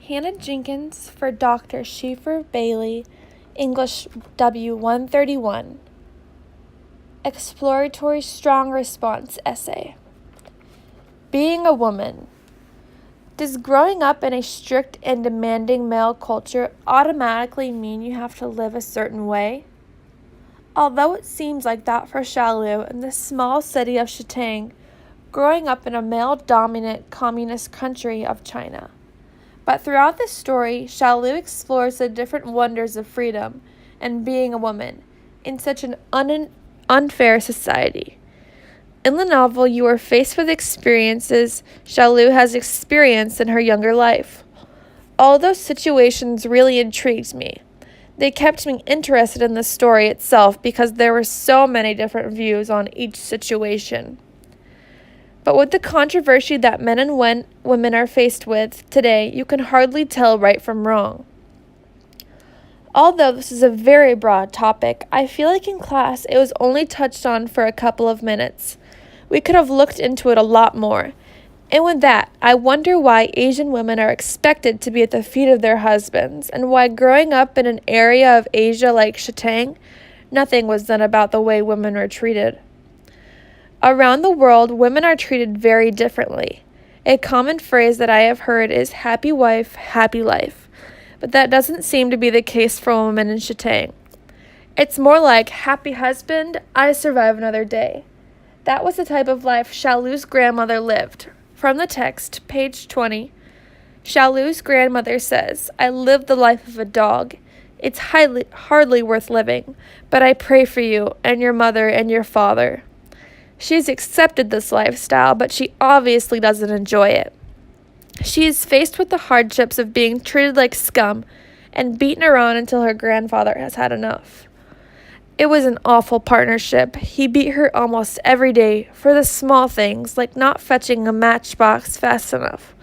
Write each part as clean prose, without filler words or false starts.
Hannah Jenkins for Dr. Schieffer Bailey, English W131. Exploratory Strong Response Essay. Being a woman. Does growing up in a strict and demanding male culture automatically mean you have to live a certain way? Although it seems like that for Xiaolu in the small city of Shitang, growing up in a male-dominant communist country of China. But throughout the story, Xiaolu explores the different wonders of freedom and being a woman in such an unfair society. In the novel, you are faced with experiences Xiaolu has experienced in her younger life. All those situations really intrigued me. They kept me interested in the story itself because there were so many different views on each situation. But with the controversy that men and women are faced with today, you can hardly tell right from wrong. Although this is a very broad topic, I feel like in class it was only touched on for a couple of minutes. We could have looked into it a lot more. And with that, I wonder why Asian women are expected to be at the feet of their husbands, and why growing up in an area of Asia like Shitang, nothing was done about the way women were treated. Around the world, women are treated very differently. A common phrase that I have heard is happy wife, happy life. But that doesn't seem to be the case for women in Shitang. It's more like happy husband, I survive another day. That was the type of life Xiaolu's grandmother lived. From the text, page 20, Xiaolu's grandmother says, I lived the life of a dog. It's hardly worth living, but I pray for you and your mother and your father. She's accepted this lifestyle, but she obviously doesn't enjoy it. She is faced with the hardships of being treated like scum and beaten around until her grandfather has had enough. It was an awful partnership. He beat her almost every day for the small things, like not fetching a matchbox fast enough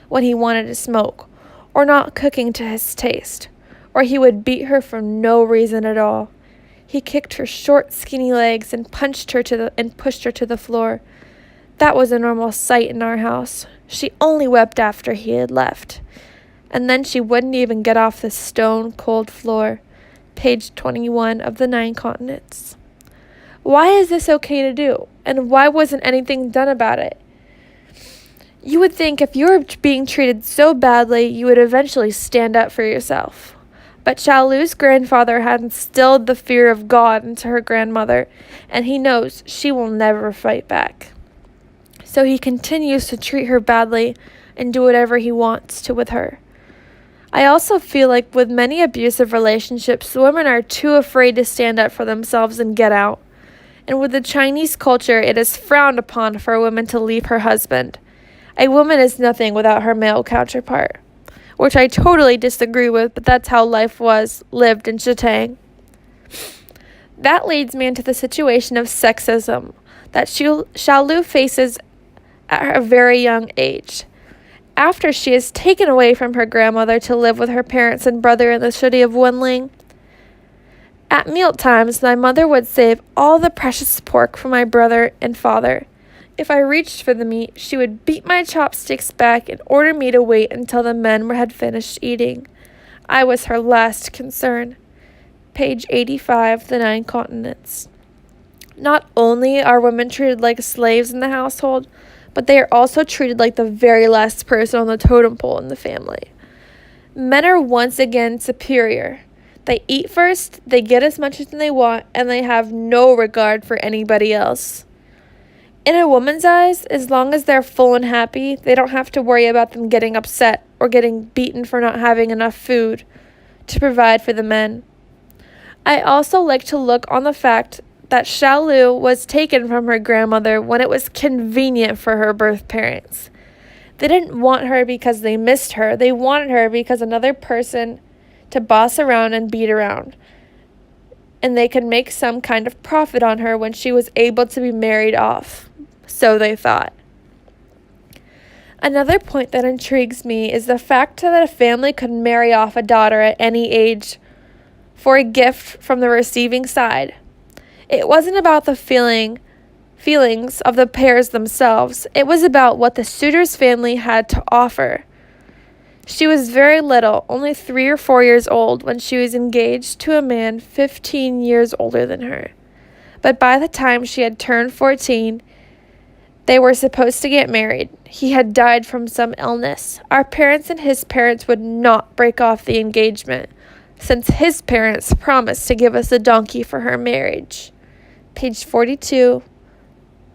when he wanted to smoke, or not cooking to his taste, or he would beat her for no reason at all. He kicked her short, skinny legs and pushed her to the floor. That was a normal sight in our house. She only wept after he had left. And then she wouldn't even get off the stone-cold floor. Page 21 of the 9 Continents. Why is this okay to do? And why wasn't anything done about it? You would think if you were being treated so badly, you would eventually stand up for yourself. But Xiaolu's grandfather had instilled the fear of God into her grandmother, and he knows she will never fight back. So he continues to treat her badly and do whatever he wants to with her. I also feel like with many abusive relationships, women are too afraid to stand up for themselves and get out. And with the Chinese culture, it is frowned upon for a woman to leave her husband. A woman is nothing without her male counterpart, which I totally disagree with, but that's how life was lived in Shitang. That leads me into the situation of sexism that Xiaolu faces at a very young age. After she is taken away from her grandmother to live with her parents and brother in the city of Wenling, at mealtimes my mother would save all the precious pork for my brother and father. If I reached for the meat, she would beat my chopsticks back and order me to wait until the men had finished eating. I was her last concern. Page 85, the 9 Continents. Not only are women treated like slaves in the household, but they are also treated like the very last person on the totem pole in the family. Men are once again superior. They eat first, they get as much as they want, and they have no regard for anybody else. In a woman's eyes, as long as they're full and happy, they don't have to worry about them getting upset or getting beaten for not having enough food to provide for the men. I also like to look on the fact that Xiaolu was taken from her grandmother when it was convenient for her birth parents. They didn't want her because they missed her. They wanted her because another person to boss around and beat around. And they could make some kind of profit on her when she was able to be married off. So they thought. Another point that intrigues me is the fact that a family could marry off a daughter at any age for a gift from the receiving side. It wasn't about the feelings of the pairs themselves. It was about what the suitor's family had to offer. She was very little, only 3 or 4 years old, when she was engaged to a man 15 years older than her. But by the time she had turned 14, they were supposed to get married. He had died from some illness. Our parents and his parents would not break off the engagement, since his parents promised to give us a donkey for her marriage. Page 42,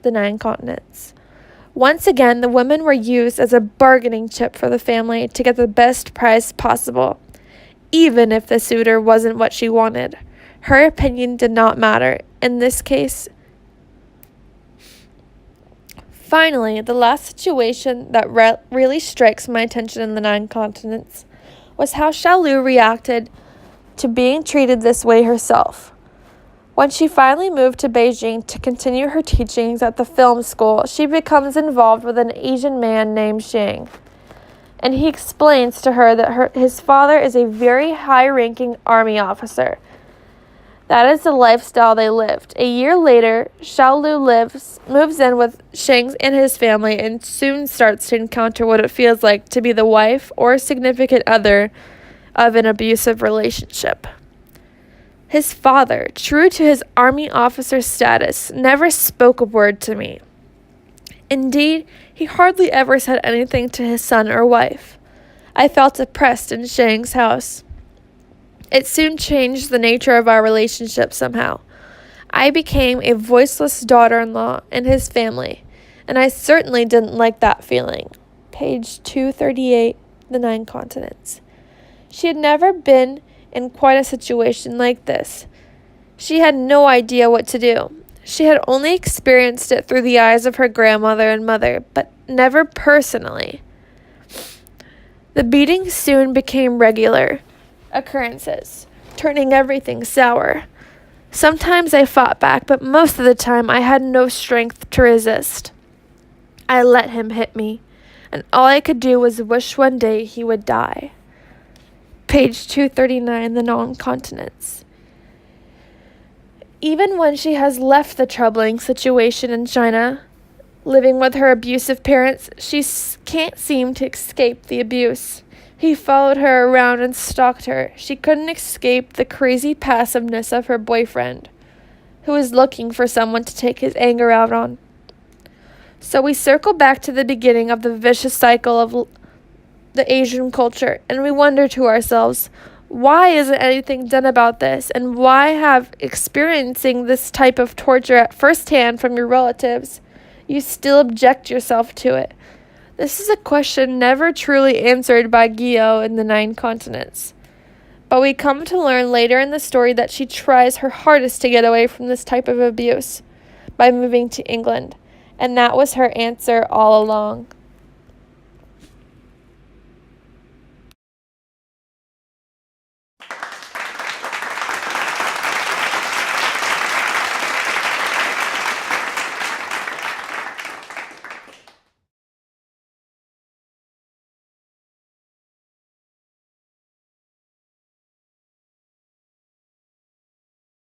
The 9 Continents. Once again, the women were used as a bargaining chip for the family to get the best price possible, even if the suitor wasn't what she wanted. Her opinion did not matter. In this case, finally, the last situation that really strikes my attention in the 9 Continents was how Xiaolu reacted to being treated this way herself. When she finally moved to Beijing to continue her teachings at the film school, she becomes involved with an Asian man named Shang. And he explains to her that his father is a very high-ranking army officer. That is the lifestyle they lived. A year later, Xiaolu moves in with Shang and his family and soon starts to encounter what it feels like to be the wife or significant other of an abusive relationship. His father, true to his army officer status, never spoke a word to me. Indeed, he hardly ever said anything to his son or wife. I felt oppressed in Shang's house. It soon changed the nature of our relationship somehow. I became a voiceless daughter-in-law in his family, and I certainly didn't like that feeling. Page 238, The 9 Continents. She had never been in quite a situation like this. She had no idea what to do. She had only experienced it through the eyes of her grandmother and mother, but never personally. The beatings soon became regular occurrences, turning everything sour. Sometimes I fought back, but most of the time I had no strength to resist. I let him hit me, and all I could do was wish one day he would die. Page 239, The 9 Continents. Even when she has left the troubling situation in China, living with her abusive parents, she can't seem to escape the abuse. He followed her around and stalked her. She couldn't escape the crazy passiveness of her boyfriend, who was looking for someone to take his anger out on. So we circle back to the beginning of the vicious cycle of the Asian culture, and we wonder to ourselves, why isn't anything done about this, and why have experiencing this type of torture at first hand from your relatives, you still object yourself to it? This is a question never truly answered by Guillaume in the 9 Continents. But we come to learn later in the story that she tries her hardest to get away from this type of abuse by moving to England, and that was her answer all along.